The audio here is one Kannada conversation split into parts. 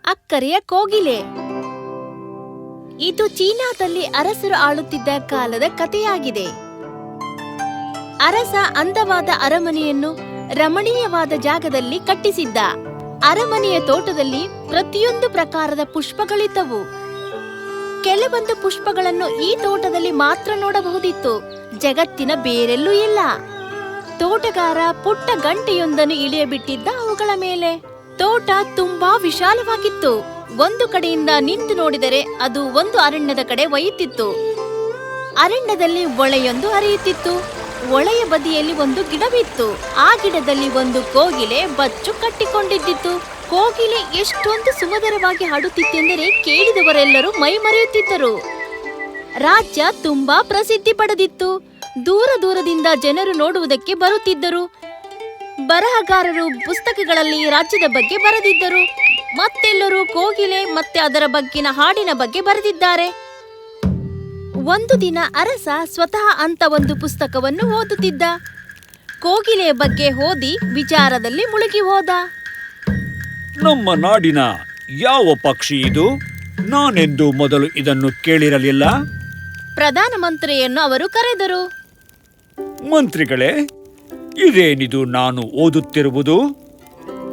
ಅಕ್ಕರೆಯ ಕೋಗಿಲೆ. ಇದು ಚೀನಾದಲ್ಲಿ ಅರಸರು ಆಳುತ್ತಿದ್ದ ಕಾಲದ ಕಥೆಯಾಗಿದೆ. ಅರಸ ಅಂದವಾದ ಅರಮನೆಯನ್ನು ರಮಣೀಯವಾದ ಜಾಗದಲ್ಲಿ ಕಟ್ಟಿಸಿದ್ದ. ಅರಮನೆಯ ತೋಟದಲ್ಲಿ ಪ್ರತಿಯೊಂದು ಪ್ರಕಾರದ ಪುಷ್ಪಗಳಿದ್ದವು. ಕೆಲವೊಂದು ಪುಷ್ಪಗಳನ್ನು ಈ ತೋಟದಲ್ಲಿ ಮಾತ್ರ ನೋಡಬಹುದಿತ್ತು, ಜಗತ್ತಿನ ಬೇರೆಲ್ಲೂ ಇಲ್ಲ. ತೋಟಗಾರ ಪುಟ್ಟ ಗಂಟೆಯೊಂದನ್ನು ಇಳಿಯಬಿಟ್ಟಿದ್ದ ಅವುಗಳ ಮೇಲೆ. ತೋಟ ತುಂಬಾ ವಿಶಾಲವಾಗಿತ್ತು. ಒಂದು ಕಡೆಯಿಂದ ನಿಂತು ನೋಡಿದರೆ ಅದು ಒಂದು ಅರಣ್ಯದ ಕಡೆ ಒಯ್ಯುತ್ತಿತ್ತು. ಅರಣ್ಯದಲ್ಲಿ ಹೊಳೆಯೊಂದು ಹರಿಯುತ್ತಿತ್ತು. ಹೊಳೆಯ ಬದಿಯಲ್ಲಿ ಒಂದು ಗಿಡವಿತ್ತು. ಆ ಗಿಡದಲ್ಲಿ ಒಂದು ಕೋಗಿಲೆ ಬಚ್ಚು ಕಟ್ಟಿಕೊಂಡಿದ್ದಿತ್ತು. ಕೋಗಿಲೆ ಎಷ್ಟೊಂದು ಸುಮಧುರವಾಗಿ ಹಾಡುತ್ತಿತ್ತೆಂದರೆ ಕೇಳಿದವರೆಲ್ಲರೂ ಮೈ ಮರೆಯುತ್ತಿದ್ದರು. ರಾಜ್ಯ ತುಂಬಾ ಪ್ರಸಿದ್ಧಿ ಪಡೆದಿತ್ತು. ದೂರ ದೂರದಿಂದ ಜನರು ನೋಡುವುದಕ್ಕೆ ಬರುತ್ತಿದ್ದರು. ಬರಹಗಾರರು ಪುಸ್ತಕಗಳಲ್ಲಿ ರಾಜ್ಯದ ಬಗ್ಗೆ ಬರೆದಿದ್ದರು. ಮತ್ತೆಲ್ಲರೂ ಕೋಗಿಲೆ ಮತ್ತೆ ಅದರ ಬಗ್ಗಿನ ಹಾಡಿನ ಬಗ್ಗೆ ಬರೆದಿದ್ದಾರೆ. ಒಂದು ದಿನ ಅರಸ ಸ್ವತಃ ಅಂತ ಒಂದು ಪುಸ್ತಕವನ್ನು ಓದುತ್ತಿದ್ದ. ಕೋಗಿಲೆಯ ಬಗ್ಗೆ ಓದಿ ವಿಚಾರದಲ್ಲಿ ಮುಳುಗಿ ಹೋದ. ನಮ್ಮ ನಾಡಿನ ಯಾವ ಪಕ್ಷಿ ಇದು? ನಾನೆಂದು ಮೊದಲು ಇದನ್ನು ಕೇಳಿರಲಿಲ್ಲ. ಪ್ರಧಾನಮಂತ್ರಿಯನ್ನು ಅವರು ಕರೆದರು. ಮಂತ್ರಿಗಳೇ, ಇದೇನಿದು ನಾನು ಓದುತ್ತಿರುವುದು?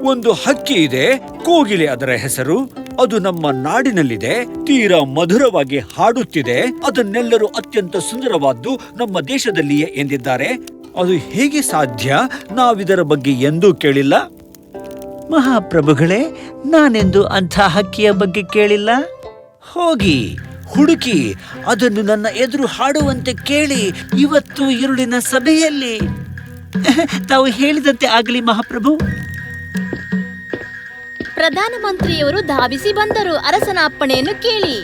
ಒಂದು ಹಕ್ಕಿ ಇದೆ, ಕೋಗಿಲೆ ಅದರ ಹೆಸರು. ಅದು ನಮ್ಮ ನಾಡಿನಲ್ಲಿದೆ, ತೀರಾ ಮಧುರವಾಗಿ ಹಾಡುತ್ತಿದೆ. ಅದನ್ನೆಲ್ಲರೂ ಅತ್ಯಂತ ಸುಂದರವಾದ್ದು ನಮ್ಮ ದೇಶದಲ್ಲಿಯೇ ಎಂದಿದ್ದಾರೆ. ಅದು ಹೇಗೆ ಸಾಧ್ಯ? ನಾವಿದರ ಬಗ್ಗೆ ಎಂದೂ ಕೇಳಿಲ್ಲ. ಮಹಾಪ್ರಭುಗಳೇ, ನಾನೆಂದು ಅಂಥ ಹಕ್ಕಿಯ ಬಗ್ಗೆ ಕೇಳಿಲ್ಲ. ಹೋಗಿ ಹುಡುಕಿ ಅದನ್ನು ನನ್ನ ಎದುರು ಹಾಡುವಂತೆ ಕೇಳಿ, ಇವತ್ತು ഇരുಳಿನ ಸಭೆಯಲ್ಲಿ. ತಾವು ಹೇಳಿದಂತೆ ಆಗಲಿ ಮಹಾಪ್ರಭು. ಪ್ರಧಾನಮಂತ್ರಿಯವರು ಧಾವಿಸಿ ಬಂದರು. ಅರಸನ ಅಪ್ಪಣೆಯನ್ನು ಕೇಳಿ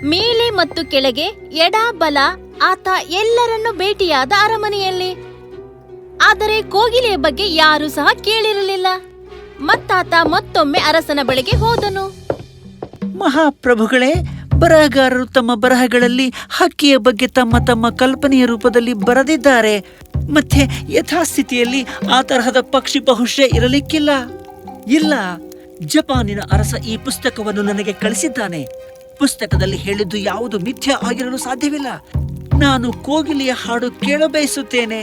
ಮೇಲೆ ಮತ್ತು ಕೆಳಗೆ, ಎಡ ಬಲ ಆತ ಎಲ್ಲರನ್ನು ಭೇಟಿಯಾದ ಅರಮನೆಯಲ್ಲಿ. ಆದರೆ ಕೋಗಿಲೆಯ ಬಗ್ಗೆ ಯಾರೂ ಸಹ ಕೇಳಿರಲಿಲ್ಲ. ಮತ್ತಾತ ಮತ್ತೊಮ್ಮೆ ಅರಸನ ಬಳಿಗೆ ಹೋದನು. ಮಹಾಪ್ರಭುಗಳೇ, ಬರಹಗಾರರು ತಮ್ಮ ಬರಹಗಳಲ್ಲಿ ಹಕ್ಕಿಯ ಬಗ್ಗೆ ತಮ್ಮ ತಮ್ಮ ಕಲ್ಪನೆಯ ರೂಪದಲ್ಲಿ ಬರೆದಿದ್ದಾರೆ. ಮತ್ತೆ ಯಥಾಸ್ಥಿತಿಯಲ್ಲಿ ಆ ತರಹದ ಪಕ್ಷಿ ಬಹುಶಃ ಇರಲಿಕ್ಕಿಲ್ಲ. ಇಲ್ಲ, ಜಪಾನಿನ ಅರಸ ಈ ಪುಸ್ತಕವನ್ನು ನನಗೆ ಕಳಿಸಿದ್ದಾನೆ. ಪುಸ್ತಕದಲ್ಲಿ ಹೇಳಿದ್ದು ಯಾವುದು ಮಿಥ್ಯ ಆಗಿರಲು ಸಾಧ್ಯವಿಲ್ಲ. ನಾನು ಕೋಗಿಲೆಯ ಹಾಡು ಕೇಳಬಯಸುತ್ತೇನೆ.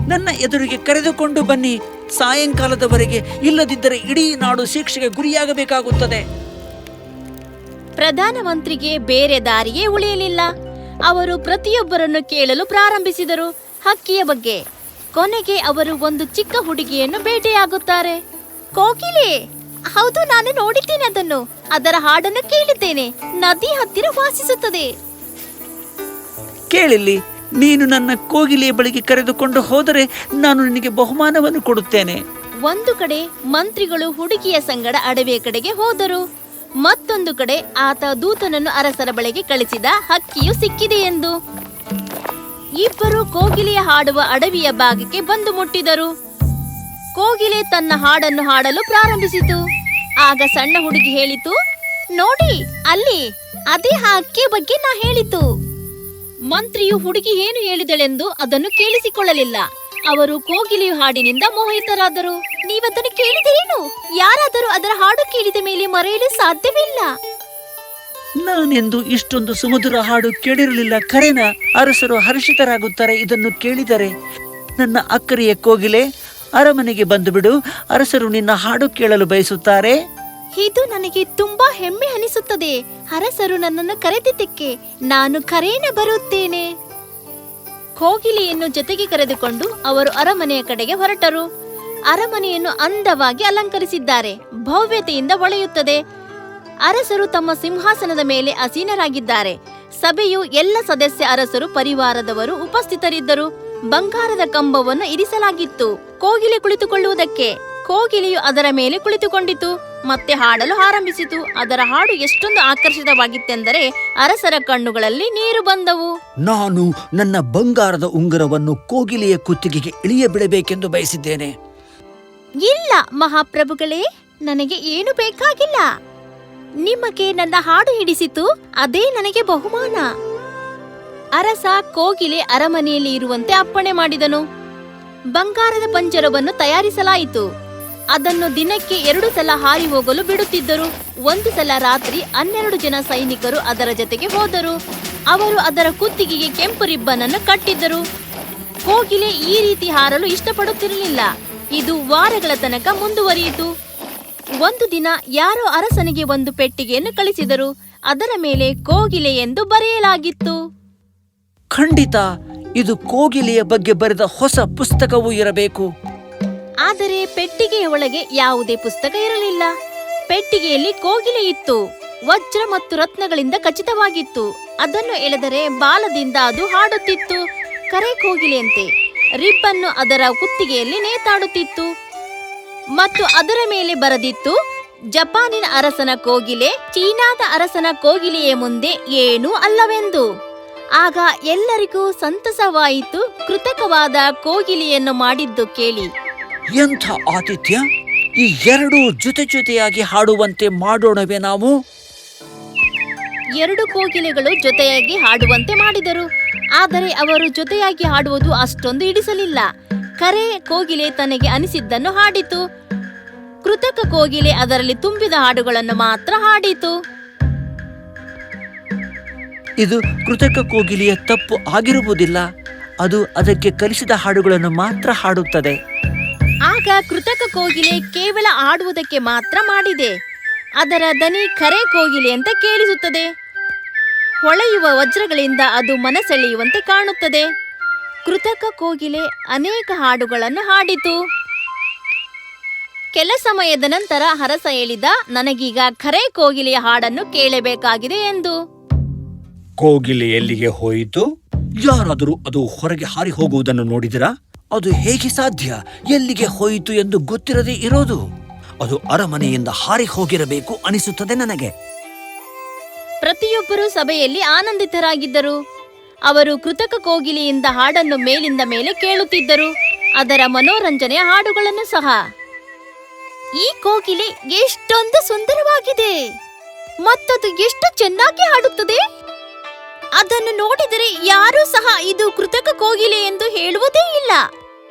ನನ್ನ ಎದುರಿಗೆ ಕರೆದುಕೊಂಡು ಬನ್ನಿ. ಸಾಯಂಕಾಲದವರೆಗೆ, ಇಲ್ಲದಿದ್ದರೆ ಇಡೀ ನಾಡು ಶಿಕ್ಷೆಗೆ ಗುರಿಯಾಗಬೇಕಾಗುತ್ತದೆ. ಪ್ರಧಾನಮಂತ್ರಿಗೆ ಬೇರೆ ದಾರಿಯೇ ಉಳಿಯಲಿಲ್ಲ. ಅವರು ಪ್ರತಿಯೊಬ್ಬರನ್ನು ಕೇಳಲು ಪ್ರಾರಂಭಿಸಿದರು ಹಕ್ಕಿಯ ಬಗ್ಗೆ. ಕೊನೆಗೆ ಅವರು ಒಂದು ಚಿಕ್ಕ ಹುಡುಗಿಯನ್ನು ಭೇಟಿಯಾಗುತ್ತಾರೆ. ಕೋಗಿಲೆ, ಹೌದು, ನಾನು ನೋಡಿದ್ದೇನೆ ಅದನ್ನು. ಅದರ ಹಾಡನ್ನು ಕೇಳಿದ್ದೇನೆ. ನದಿ ಹತ್ತಿರ ವಾಸಿಸುತ್ತದೆ. ಕೇಳಿಲ್ಲಿ, ನೀನು ನನ್ನ ಕೋಗಿಲೆಯ ಬಳಿಗೆ ಕರೆದುಕೊಂಡು ಹೋದರೆ ನಾನು ನಿನಗೆ ಬಹುಮಾನವನ್ನು ಕೊಡುತ್ತೇನೆ. ಒಂದು ಕಡೆ ಮಂತ್ರಿಗಳು ಹುಡುಗಿಯ ಸಂಗಡ ಅಡವಿಯ ಕಡೆಗೆ ಹೋದರು. ಮತ್ತೊಂದು ಕಡೆ ಆತ ದೂತನನ್ನು ಅರಸರ ಬಳಿಗೆ ಕಳಿಸಿದ, ಹಕ್ಕಿಯು ಸಿಕ್ಕಿದೆ ಎಂದು. ಇಬ್ಬರು ಕೋಗಿಲೆಯ ಹಾಡುವ ಅಡವಿಯ ಭಾಗಕ್ಕೆ ಬಂದು ಮುಟ್ಟಿದರು. ಕೋಗಿಲೆ ತನ್ನ ಹಾಡನ್ನು ಹಾಡಲು ಪ್ರಾರಂಭಿಸಿತು. ಆಗ ಸಣ್ಣ ಹುಡುಗಿ ಹೇಳಿತು, ನೋಡಿ ಅಲ್ಲಿ, ಅದೇ ಆ ಹಕ್ಕಿಯ ಬಗ್ಗೆ ನಾ ಹೇಳಿತು. ಮಂತ್ರಿಯು ಹುಡುಗಿ ಏನು ಹೇಳಿದಳೆಂದು ಅದನ್ನು ಕೇಳಿಸಿಕೊಳ್ಳಲಿಲ್ಲ. ಅವರು ಕೋಗಿಲೆಯ ಹಾಡಿನಿಂದ ಮೋಹಿತರಾದರು. ನೀವದನ್ನು ಕೇಳಿದಿರೇನು? ಯಾರಾದರೂ ಅದರ ಹಾಡು ಕೇಳಿದ ಮೇಲೆ ಮರೆಯಲು ಸಾಧ್ಯವಿಲ್ಲ. ನಾನೆಂದು ಇಷ್ಟೊಂದು ಸುಮಧುರ ಹಾಡು ಕೇಳಿರಲಿಲ್ಲ. ಕರೆನ ಅರಸರು ಹರ್ಷಿತರಾಗುತ್ತಾರೆ ಇದನ್ನು ಕೇಳಿದರೆ. ನನ್ನ ಅಕ್ಕರೆಯ ಕೋಗಿಲೆ, ಅರಮನೆಗೆ ಬಂದು ಬಿಡು. ಅರಸರು ನಿನ್ನ ಹಾಡು ಕೇಳಲು ಬಯಸುತ್ತಾರೆ. ಇದು ನನಗೆ ತುಂಬಾ ಹೆಮ್ಮೆ ಅನಿಸುತ್ತದೆ. ಅರಸರು ನನ್ನನ್ನು ಕರೆದಿದ್ದಕ್ಕೆ ನಾನು ಕರೇನ ಬರುತ್ತೇನೆ. ಕೋಗಿಲೆಯನ್ನು ಜೊತೆಗೆ ಕರೆದುಕೊಂಡು ಅವರು ಅರಮನೆಯ ಕಡೆಗೆ ಹೊರಟರು. ಅರಮನೆಯನ್ನು ಅಂದವಾಗಿ ಅಲಂಕರಿಸಿದ್ದಾರೆ. ಭವ್ಯತೆಯಿಂದ ಹೊಳೆಯುತ್ತದೆ. ಅರಸರು ತಮ್ಮ ಸಿಂಹಾಸನದ ಮೇಲೆ ಆಸೀನರಾಗಿದ್ದಾರೆ. ಸಭೆಯು ಎಲ್ಲ ಸದಸ್ಯ ಅರಸರು ಪರಿವಾರದವರು ಉಪಸ್ಥಿತರಿದ್ದರು. ಬಂಗಾರದ ಕಂಬವನ್ನು ಇರಿಸಲಾಗಿತ್ತು ಕೋಗಿಲೆ ಕುಳಿತುಕೊಳ್ಳುವುದಕ್ಕೆ. ಕೋಗಿಲೆಯು ಅದರ ಮೇಲೆ ಕುಳಿತುಕೊಂಡಿತು ಮತ್ತೆ ಹಾಡಲು ಆರಂಭಿಸಿತು. ಅದರ ಹಾಡು ಎಷ್ಟೊಂದು ಆಕರ್ಷಿತವಾಗಿತ್ತೆಂದರೆ ಅರಸರ ಕಣ್ಣುಗಳಲ್ಲಿ ನೀರು ಬಂದವು. ನಾನು ನನ್ನ ಬಂಗಾರದ ಉಂಗುರವನ್ನು ಕೋಗಿಲೆಯ ಕುತ್ತಿಗೆಗೆ ಇಳಿಯಬಿಡಬೇಕೆಂದು ಬಯಸಿದ್ದೇನೆ. ಇಲ್ಲ ಮಹಾಪ್ರಭುಗಳೇ, ನನಗೆ ಏನು ಬೇಕಾಗಿಲ್ಲ. ನಿಮಗೆ ನನ್ನ ಹಾಡು ಹಿಡಿಸಿತು, ಅದೇ ನನಗೆ ಬಹುಮಾನ. ಅರಸ ಕೋಗಿಲೆ ಅರಮನೆಯಲ್ಲಿ ಇರುವಂತೆ ಅಪ್ಪಣೆ ಮಾಡಿದನು. ಬಂಗಾರದ ಪಂಜರವನ್ನು ತಯಾರಿಸಲಾಯಿತು. ಅದನ್ನು ದಿನಕ್ಕೆ 2 ಸಲ ಹಾರಿ ಹೋಗಲು ಬಿಡುತ್ತಿದ್ದರು. ಒಂದು ಸಲ ರಾತ್ರಿ 12 ಜನ ಸೈನಿಕರು ಅದರ ಜೊತೆಗೆ ಹೋದರು. ಅವರು ಅದರ ಕುತ್ತಿಗೆಗೆ ಕೆಂಪು ರಿಬ್ಬನ್ ಅನ್ನು ಕಟ್ಟಿದ್ದರು. ಕೋಗಿಲೆ ಈ ರೀತಿ ಹಾರಲು ಇಷ್ಟಪಡುತ್ತಿರಲಿಲ್ಲ. ಇದು ವಾರಗಳ ತನಕ ಮುಂದುವರಿಯಿತು. ಒಂದು ದಿನ ಯಾರೋ ಅರಸನಿಗೆ ಒಂದು ಪೆಟ್ಟಿಗೆಯನ್ನು ಕಳಿಸಿದರು. ಅದರ ಮೇಲೆ ಕೋಗಿಲೆ ಎಂದು ಬರೆಯಲಾಗಿತ್ತು. ಖಂಡಿತ ಇದು ಕೋಗಿಲೆಯ ಬಗ್ಗೆ ಬರೆದ ಹೊಸ ಪುಸ್ತಕವೂ ಇರಬೇಕು. ಆದರೆ ಪೆಟ್ಟಿಗೆಯ ಒಳಗೆ ಯಾವುದೇ ಪುಸ್ತಕ ಇರಲಿಲ್ಲ. ಪೆಟ್ಟಿಗೆಯಲ್ಲಿ ಕೋಗಿಲೆ ಇತ್ತು. ವಜ್ರ ಮತ್ತು ರತ್ನಗಳಿಂದ ಖಚಿತವಾಗಿತ್ತು. ಅದನ್ನು ಎಳೆದರೆ ಬಾಲದಿಂದ ಅದು ಹಾಡುತ್ತಿತ್ತು, ಕರೆ ಕೋಗಿಲೆಯಂತೆ. ರಿಬ್ಬನ್ನು ಅದರ ಕುತ್ತಿಗೆಯಲ್ಲಿ ನೇತಾಡುತ್ತಿತ್ತು ಮತ್ತು ಅದರ ಮೇಲೆ ಬರೆದಿತ್ತು, ಜಪಾನಿನ ಅರಸನ ಕೋಗಿಲೆ ಚೀನಾದ ಅರಸನ ಕೋಗಿಲೆಯ ಮುಂದೆ ಏನೂ ಅಲ್ಲವೆಂದು. ಆಗ ಎಲ್ಲರಿಗೂ ಸಂತಸವಾಯಿತು. ಕೃತಕವಾದ ಕೋಗಿಲೆಯನ್ನು ಮಾಡಿದ್ದು ಕೇಳಿ. ಎಂಥ ಆತಿಥ್ಯ! ಈ ಎರಡೂ ಜೊತೆ ಜೊತೆಯಾಗಿ ಹಾಡುವಂತೆ ಮಾಡೋಣವೇ ನಾವು? 2 ಕೋಗಿಲೆಗಳು ಜೊತೆಯಾಗಿ ಹಾಡುವಂತೆ ಮಾಡಿದರು. ಆದರೆ ಅವರು ಜೊತೆಯಾಗಿ ಹಾಡುವುದು ಅಷ್ಟೊಂದು ಹಿಡಿಸಲಿಲ್ಲ. ಕರೆ ಕೋಗಿಲೆ ತನಗೆ ಅನಿಸಿದ್ದನ್ನು ಹಾಡಿತು. ಕೃತಕ ಕೋಗಿಲೆ ಅದರಲ್ಲಿ ತುಂಬಿದ ಹಾಡುಗಳನ್ನು ಮಾತ್ರ ಹಾಡಿತು. ಇದು ಕೃತಕ ಕೋಗಿಲೆಯ ತಪ್ಪು ಆಗಿರುವುದಿಲ್ಲ. ಅದು ಅದಕ್ಕೆ ಕಲಿಸಿದ ಹಾಡುಗಳನ್ನು ಮಾತ್ರ ಹಾಡುತ್ತದೆ. ಆಗ ಕೃತಕ ಕೋಗಿಲೆ ಕೇವಲ ಆಡುವುದಕ್ಕೆ ಮಾತ್ರ ಮಾಡಿದೆ. ಅದರ ದನಿ ಕರೆ ಕೋಗಿಲೆ ಅಂತ ಕೇಳಿಸುತ್ತದೆ. ಹೊಳೆಯುವ ವಜ್ರಗಳಿಂದ ಅದು ಮನಸೆಳೆಯುವಂತೆ ಕಾಣುತ್ತದೆ. ಕೃತಕ ಕೋಗಿಲೆ ಅನೇಕ ಹಾಡುಗಳನ್ನು ಹಾಡಿತು. ಕೆಲ ಸಮಯದ ನಂತರ ಅರಸ ಹೇಳಿದ, ನನಗೀಗ ಖರೆ ಕೋಗಿಲೆಯ ಹಾಡನ್ನು ಕೇಳಬೇಕಾಗಿದೆ ಎಂದು. ಕೋಗಿಲೆ ಎಲ್ಲಿಗೆ ಹೋಯಿತು? ಯಾರಾದರೂ ಅದು ಹೊರಗೆ ಹಾರಿ ಹೋಗುವುದನ್ನು ನೋಡಿದಿರಾ? ಅದು ಹೇಗೆ ಸಾಧ್ಯ? ಎಲ್ಲಿಗೆ ಹೋಯಿತು ಎಂದು ಗೊತ್ತಿರದೇ ಇರೋದು. ಅದು ಅರಮನೆಯಿಂದ ಹಾರಿ ಹೋಗಿರಬೇಕು ಅನಿಸುತ್ತದೆ ನನಗೆ. ಪ್ರತಿಯೊಬ್ಬರೂ ಸಭೆಯಲ್ಲಿ ಆನಂದಿತರಾಗಿದ್ದರು. ಅವರು ಕೃತಕ ಕೋಗಿಲೆಯಿಂದ ಹಾಡನ್ನು ಮೇಲಿಂದ ಮೇಲೆ ಕೇಳುತ್ತಿದ್ದರು, ಅದರ ಮನೋರಂಜನೆಯ ಹಾಡುಗಳನ್ನು ಸಹ. ಈ ಕೋಗಿಲೆ ಎಷ್ಟೊಂದು ಸುಂದರವಾಗಿದೆ, ಮತ್ತದು ಎಷ್ಟು ಚೆನ್ನಾಗಿ ಹಾಡುತ್ತದೆ. ಅದನ್ನು ನೋಡಿದರೆ ಯಾರೂ ಸಹ ಇದು ಕೃತಕ ಕೋಗಿಲೆ ಎಂದು ಹೇಳುವುದೇ ಇಲ್ಲ.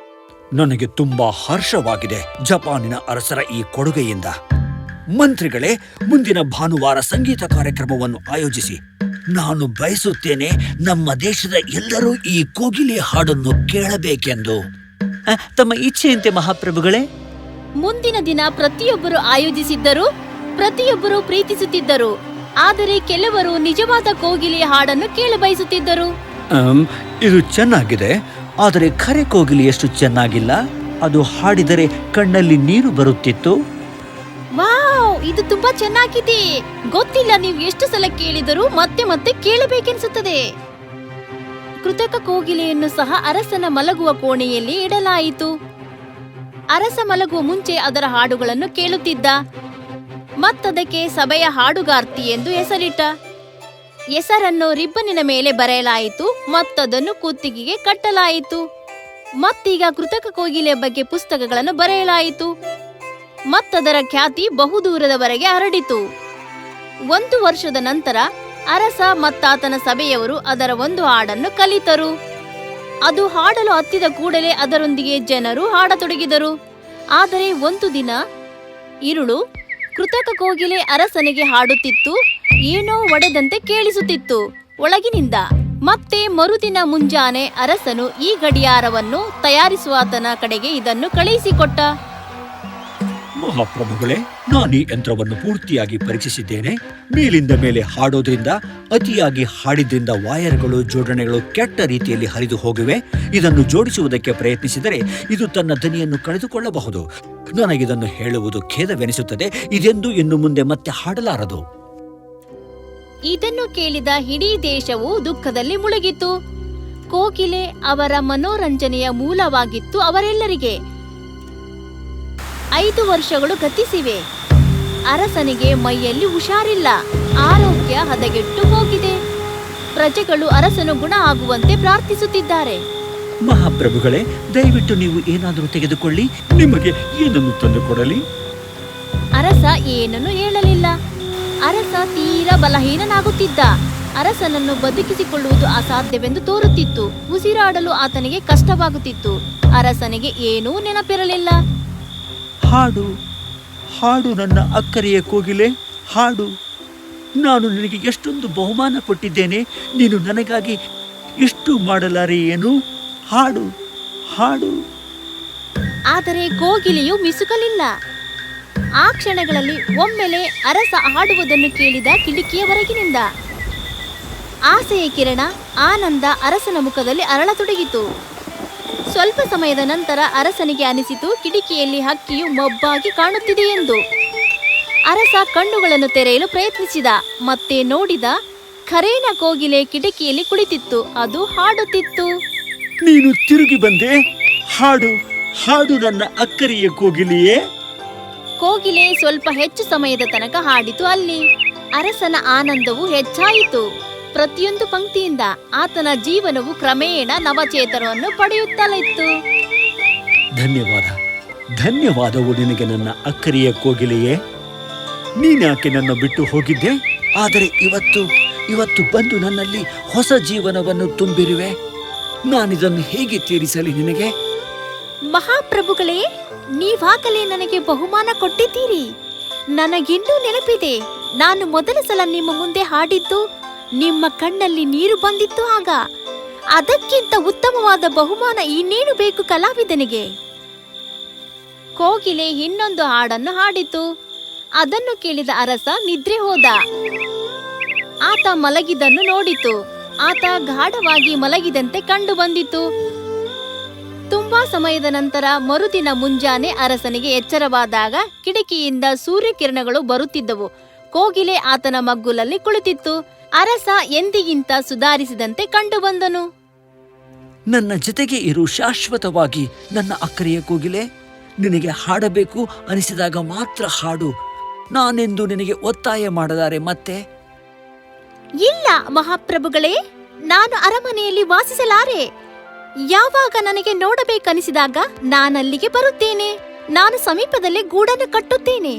ನನಗೆ ತುಂಬಾ ಹರ್ಷವಾಗಿದೆ ಜಪಾನಿನ ಅರಸರ ಈ ಕೊಡುಗೆಯಿಂದ. ಮಂತ್ರಿಗಳೇ, ಮುಂದಿನ ಭಾನುವಾರ ಸಂಗೀತ ಕಾರ್ಯಕ್ರಮವನ್ನು ಆಯೋಜಿಸಿ. ನಾನು ಬಯಸುತ್ತೇನೆ ನಮ್ಮ ದೇಶದ ಎಲ್ಲರೂ ಈ ಕೋಗಿಲೆ ಹಾಡನ್ನು ಕೇಳಬೇಕೆಂದು. ತಮ್ಮ ಇಚ್ಛೆಯಂತೆ ಮಹಾಪ್ರಭುಗಳೇ. ಮುಂದಿನ ದಿನ ಪ್ರತಿಯೊಬ್ಬರು ಆಯೋಜಿಸಿದ್ದರು. ಪ್ರತಿಯೊಬ್ಬರು ಪ್ರೀತಿಸುತ್ತಿದ್ದರು. ಆದರೆ ಕೆಲವರು ನಿಜವಾದ ಕೋಗಿಲೆಯ ಹಾಡನ್ನು ಕೇಳಬಯಸುತ್ತಿದ್ದರು. ಇದು ಚೆನ್ನಾಗಿದೆ, ಆದರೆ ಖರೆ ಕೋಗಿಲೆಯಷ್ಟು ಚೆನ್ನಾಗಿಲ್ಲ. ಅದು ಹಾಡಿದರೆ ಕಣ್ಣಲ್ಲಿ ನೀರು ಬರುತ್ತಿತ್ತು. ವಾವ್, ಇದು ತುಂಬಾ ಚೆನ್ನಾಗಿದೆ. ಗೊತ್ತಿಲ್ಲ, ನೀವು ಎಷ್ಟು ಸಲ ಕೇಳಿದರೂ ಮತ್ತೆ ಮತ್ತೆ ಕೇಳಬೇಕೆನಿಸುತ್ತದೆ. ಕೃತಕ ಕೋಗಿಲೆಯನ್ನು ಸಹ ಅರಸನ ಮಲಗುವ ಕೋಣೆಯಲ್ಲಿ ಇಡಲಾಯಿತು. ಅರಸ ಮಲಗುವ ಮುಂಚೆ ಅದರ ಹಾಡುಗಳನ್ನು ಕೇಳುತ್ತಿದ್ದ. ಮತ್ತದಕ್ಕೆ ಸಭೆಯ ಹಾಡುಗಾರ್ತಿ ಎಂದು ಹೆಸರಿಟ್ಟ. ಹೆಸರನ್ನು ರಿಬ್ಬನಿನ ಮೇಲೆ ಬರೆಯಲಾಯಿತು ಮತ್ತದನ್ನು ಕುತ್ತಿಗೆಗೆ ಕಟ್ಟಲಾಯಿತು. ಮತ್ತೀಗ ಕೃತಕ ಕೋಗಿಲೆಯ ಬಗ್ಗೆ ಪುಸ್ತಕಗಳನ್ನು ಬರೆಯಲಾಯಿತು. ಮತ್ತದರ ಖ್ಯಾತಿ ಬಹುದೂರದವರೆಗೆ ಹರಡಿತು. 1 ವರ್ಷದ ನಂತರ ಅರಸ ಮತ್ತಾತನ ಸಭೆಯವರು ಅದರ ಒಂದು ಹಾಡನ್ನು ಕಲಿತರು. ಅದು ಹಾಡಲು ಹತ್ತಿದ ಕೂಡಲೇ ಅದರೊಂದಿಗೆ ಜನರು ಹಾಡತೊಡಗಿದರು. ಆದರೆ ಒಂದು ದಿನ ഇരുಳು ಕೃತಕ ಕೋಗಿಲೆ ಅರಸನಿಗೆ ಹಾಡುತ್ತಿತ್ತು. ಏನೋ ಒಡೆದಂತೆ ಕೇಳಿಸುತ್ತಿತ್ತು ಒಳಗಿನಿಂದ. ಮತ್ತೆ ಮರುದಿನ ಮುಂಜಾನೆ ಅರಸನು ಈ ಗಡಿಯಾರವನ್ನು ತಯಾರಿಸುವಾತನ ಕಡೆಗೆ ಇದನ್ನು ಕಳುಹಿಸಿಕೊಟ್ಟ. ಮಹಾಪ್ರಭುಗಳೇ, ನಾನೀ ಯಂತ್ರವನ್ನು ಪೂರ್ತಿಯಾಗಿ ಪರೀಕ್ಷಿಸಿದ್ದೇನೆ. ಮೇಲಿಂದ ಮೇಲೆ ಹಾಡೋದ್ರಿಂದ, ಅತಿಯಾಗಿ ಹಾಡಿದ್ರಿಂದ ವಾಯರ್ಗಳು, ಜೋಡಣೆಗಳು ಕೆಟ್ಟ ರೀತಿಯಲ್ಲಿ ಹರಿದು ಹೋಗಿವೆ. ಇದನ್ನು ಜೋಡಿಸುವುದಕ್ಕೆ ಪ್ರಯತ್ನಿಸಿದರೆ ಇದು ತನ್ನ ಧ್ವನಿಯನ್ನು ಕಳೆದುಕೊಳ್ಳಬಹುದು. ನನಗಿದನ್ನು ಹೇಳುವುದು ಖೇದವೆನಿಸುತ್ತದೆ. ಇದೆಂದು ಇನ್ನು ಮುಂದೆ ಮತ್ತೆ ಹಾಡಲಾರದು. ಇದನ್ನು ಕೇಳಿದ ಇಡೀ ದೇಶವು ದುಃಖದಲ್ಲಿ ಮುಳುಗಿತು. ಕೋಗಿಲೆ ಅವರ ಮನೋರಂಜನೆಯ ಮೂಲವಾಗಿತ್ತು ಅವರೆಲ್ಲರಿಗೆ. 5 ವರ್ಷಗಳು ಗತಿಸಿವೆ. ಅರಸನಿಗೆ ಮೈಯಲ್ಲಿ ಹುಷಾರಿಲ್ಲ. ಆರೋಗ್ಯ ಹದಗೆಟ್ಟು ಹೋಗಿದೆ. ಪ್ರಜೆಗಳು ಅರಸನು ಗುಣ ಆಗುವಂತೆ ಪ್ರಾರ್ಥಿಸುತ್ತಿದ್ದಾರೆ. ಮಹಾಪ್ರಭುಗಳೇ, ದಯವಿಟ್ಟು ನೀವು ಏನಾದರೂ ತೆಗೆದುಕೊಳ್ಳಿ. ನಿಮಗೆ ಏನನ್ನು ತಂದುಕೊಡಲಿ? ಅರಸ ಏನನ್ನು ಹೇಳಲಿಲ್ಲ. ಅರಸ ತೀರಾ ಬಲಹೀನನಾಗುತ್ತಿದ್ದ. ಅರಸನನ್ನು ಬದುಕಿಸಿಕೊಳ್ಳುವುದು ಅಸಾಧ್ಯವೆಂದು ತೋರುತ್ತಿತ್ತು. ಉಸಿರಾಡಲು ಆತನಿಗೆ ಕಷ್ಟವಾಗುತ್ತಿತ್ತು. ಅರಸನಿಗೆ ಏನೂ ನೆನಪಿರಲಿಲ್ಲ. ಹಾಡು ಹಾಡು ನನ್ನ ಅಕ್ಕರೆಯ ಕೋಗಿಲೆ, ಹಾಡು. ನಾನು ನಿನಗೆ ಎಷ್ಟೊಂದು ಬಹುಮಾನ ಕೊಟ್ಟಿದ್ದೇನೆ, ನೀನು ನನಗಾಗಿ ಇಷ್ಟು ಮಾಡಲಾರೆ ಏನು? ಹಾಡು ಹಾಡು. ಆದರೆ ಕೋಗಿಲೆಯು ಮಿಸುಕಲಿಲ್ಲ. ಆ ಕ್ಷಣಗಳಲ್ಲಿ ಒಮ್ಮೆಲೆ ಅರಸ ಹಾಡುವುದನ್ನು ಕೇಳಿದ ಕಿಟಕಿಯ ಹೊರಗಿನಿಂದ. ಆಸೆಯ ಕಿರಣ, ಆನಂದ ಅರಸನ ಮುಖದಲ್ಲಿ ಅರಳತೊಡಗಿತು. ಸ್ವಲ್ಪ ಸಮಯದ ನಂತರ ಅರಸನಿಗೆ ಅನಿಸಿತು ಕಿಟಕಿಯಲ್ಲಿ ಹಕ್ಕಿಯು ಮೊಬ್ಬಾಗಿ ಕಾಣುತ್ತಿದೆ ಎಂದು. ಅರಸ ಕಣ್ಣುಗಳನ್ನು ತೆರೆಯಲು ಪ್ರಯತ್ನಿಸಿದ. ಮತ್ತೆ ನೋಡಿದ, ಖರೇನ ಕೋಗಿಲೆ ಕಿಟಕಿಯಲ್ಲಿ ಕುಳಿತಿತ್ತು. ಅದು ಹಾಡುತ್ತಿತ್ತು. ನೀನು ತಿರುಗಿ ಬಂದೆ, ಹಾಡು ಹಾಡು ನನ್ನ ಅಕ್ಕರೆಯ ಕೋಗಿಲೆಯೇ. ಕೋಗಿಲೆ ಸ್ವಲ್ಪ ಹೆಚ್ಚು ಸಮಯದ ತನಕ ಹಾಡಿತು ಅಲ್ಲಿ. ಅರಸನ ಆನಂದವು ಹೆಚ್ಚಾಯಿತು. ಪ್ರತಿಯೊಂದು ಪಂಕ್ತಿಯಿಂದ ಆತನ ಜೀವನವು ಕ್ರಮೇಣ ನವಚೇತನವನ್ನು ಪಡೆಯುತ್ತಲಿತ್ತು. ಧನ್ಯವಾದ, ಧನ್ಯವಾದವು ನಿನಗೆ ನನ್ನ ಅಕ್ಕರೆಯ ಕೋಗಿಲೆಯೇ. ನೀನ್ಯಾಕೆ ನನ್ನ ಬಿಟ್ಟು ಹೋಗಿದ್ದೆ? ಆದರೆ ಇವತ್ತು ಬಂದು ನನ್ನಲ್ಲಿ ಹೊಸ ಜೀವನವನ್ನು ತುಂಬಿರುವೆ. ನಾನಿದನ್ನು ಹೇಗೆ ತೀರಿಸಲಿ ನಿನಗೆ? ಮಹಾಪ್ರಭುಗಳೇ, ನೀವಾಗಲೇ ನನಗೆ ಬಹುಮಾನ ಕೊಟ್ಟಿದ್ದೀರಿ. ನನಗಿನ್ನೂ ನೆನಪಿದೆ, ನಾನು ಮೊದಲ ಸಲ ನಿಮ್ಮ ಮುಂದೆ ಹಾಡಿದ್ದು, ನಿಮ್ಮ ಕಣ್ಣಲ್ಲಿ ನೀರು ಬಂದಿತ್ತು ಆಗ. ಅದಕ್ಕಿಂತ ಉತ್ತಮವಾದ ಬಹುಮಾನ ಇನ್ನೇನು ಬೇಕು ಕಲಾವಿದನಿಗೆ? ಕೋಗಿಲೆ ಇನ್ನೊಂದು ಹಾಡನ್ನು ಹಾಡಿತು. ಅದನ್ನು ಕೇಳಿದ ಅರಸ ನಿದ್ರೆ ಹೋದ. ಆತ ಮಲಗಿದನ್ನು ನೋಡಿತು. ಆತ ಗಾಢವಾಗಿ ಮಲಗಿದಂತೆ ಕಂಡು ಬಂದಿತು. ತುಂಬಾ ಸಮಯದ ನಂತರ ಮರುದಿನ ಮುಂಜಾನೆ ಅರಸನಿಗೆ ಎಚ್ಚರವಾದಾಗ ಕಿಟಕಿಯಿಂದ ಸೂರ್ಯಕಿರಣಗಳು ಬರುತ್ತಿದ್ದವು. ಕೋಗಿಲೆ ಆತನ ಮಗ್ಗುಲಲ್ಲಿ ಕುಳಿತಿತ್ತು. ಅರಸ ಎಂದಿಗಿಂತ ಸುಧಾರಿಸಿದಂತೆ ಕಂಡು ಬಂದನು. ನನ್ನ ಜೊತೆಗೆ ಇರು ಶಾಶ್ವತವಾಗಿ ನನ್ನ ಅಕ್ಕರೆಯ ಕೋಗಿಲೆ. ನಿನಗೆ ಹಾಡಬೇಕು ಅನಿಸಿದಾಗ ಮಾತ್ರ ಹಾಡು. ನಾನೆಂದು ನಿನಗೆ ಒತ್ತಾಯ ಮಾಡಲಾರೆ ಮತ್ತೆ. ಇಲ್ಲ ಮಹಾಪ್ರಭುಗಳೇ, ನಾನು ಅರಮನೆಯಲ್ಲಿ ವಾಸಿಸಲಾರೆ. ಯಾವಾಗ ನನಗೆ ನೋಡಬೇಕನಿಸಿದಾಗ ನಾನಲ್ಲಿಗೆ ಬರುತ್ತೇನೆ. ನಾನು ಸಮೀಪದಲ್ಲೇ ಗೂಡನ್ನು ಕಟ್ಟುತ್ತೇನೆ.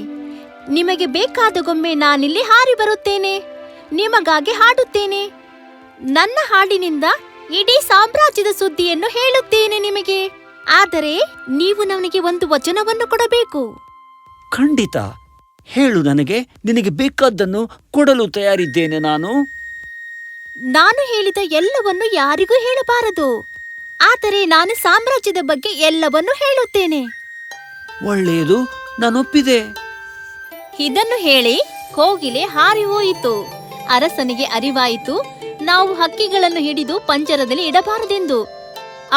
ನಿಮಗೆ ಬೇಕಾದಗೊಮ್ಮೆ ನಾನಿಲ್ಲಿ ಹಾರಿ ಬರುತ್ತೇನೆ. ನಿಮಗಾಗಿ ಹಾಡುತ್ತೇನೆ. ನನ್ನ ಹಾಡಿನಿಂದ ಇಡೀ ಸಾಮ್ರಾಜ್ಯದ ಸುದ್ದಿಯನ್ನು ಹೇಳುತ್ತೇನೆ ನಿಮಗೆ. ಆದರೆ ನೀವು ನನಗೆ ಒಂದು ವಚನವನ್ನು ಕೊಡಬೇಕು. ಖಂಡಿತ ಹೇಳು, ನಿನಗೆ ಬೇಕಾದ್ದನ್ನು ಕೊಡಲು ತಯಾರಿದ್ದೇನೆ ನಾನು. ನಾನು ಹೇಳಿದ ಎಲ್ಲವನ್ನು ಯಾರಿಗೂ ಹೇಳಬಾರದು. ಆದರೆ ನಾನು ಸಾಮ್ರಾಜ್ಯದ ಬಗ್ಗೆ ಎಲ್ಲವನ್ನೂ ಹೇಳುತ್ತೇನೆ. ಒಳ್ಳೆಯದು, ನಾನೊಪ್ಪಿದೆ. ಇದನ್ನು ಹೇಳಿ ಕೋಗಿಲೆ ಹಾರಿ ಹೋಯಿತು. ಅರಸನಿಗೆ ಅರಿವಾಯಿತು, ನಾವು ಹಕ್ಕಿಗಳನ್ನು ಹಿಡಿದು ಪಂಜರದಲ್ಲಿ ಇಡಬಾರದೆಂದು.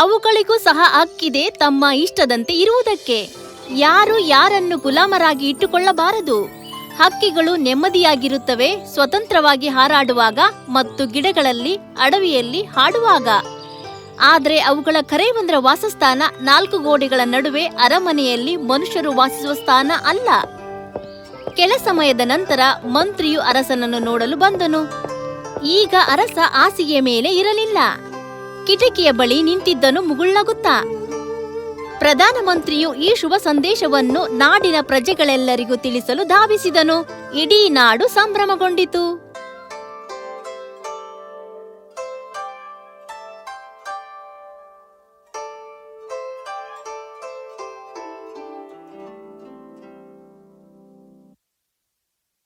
ಅವುಗಳಿಗೂ ಸಹ ಹಕ್ಕಿದೆ ತಮ್ಮ ಇಷ್ಟದಂತೆ ಇರುವುದಕ್ಕೆ. ಯಾರು ಯಾರನ್ನು ಗುಲಾಮರಾಗಿ ಇಟ್ಟುಕೊಳ್ಳಬಾರದು. ಹಕ್ಕಿಗಳು ನೆಮ್ಮದಿಯಾಗಿರುತ್ತವೆ ಸ್ವತಂತ್ರವಾಗಿ ಹಾರಾಡುವಾಗ ಮತ್ತು ಗಿಡಗಳಲ್ಲಿ, ಅಡವಿಯಲ್ಲಿ ಹಾಡುವಾಗ. ಆದರೆ ಅವುಗಳ ಕರೆಯೊಂದರ ವಾಸಸ್ಥಾನ 4 ಗೋಡೆಗಳ ನಡುವೆ ಅರಮನೆಯಲ್ಲಿ ಮನುಷ್ಯರು ವಾಸಿಸುವ ಸ್ಥಾನ ಅಲ್ಲ. ಕೆಲ ಸಮಯದ ನಂತರ ಮಂತ್ರಿಯು ಅರಸನನ್ನು ನೋಡಲು ಬಂದನು. ಈಗ ಅರಸ ಹಾಸಿಗೆಯ ಮೇಲೆ ಇರಲಿಲ್ಲ. ಕಿಟಕಿಯ ಬಳಿ ನಿಂತಿದ್ದನು ಮುಗುಳ್ನಗುತ್ತಾ. ಪ್ರಧಾನಮಂತ್ರಿಯು ಈ ಶುಭ ಸಂದೇಶವನ್ನು ನಾಡಿನ ಪ್ರಜೆಗಳೆಲ್ಲರಿಗೂ ತಿಳಿಸಲು ಧಾವಿಸಿದನು. ಇಡೀ ನಾಡು ಸಂಭ್ರಮಗೊಂಡಿತು.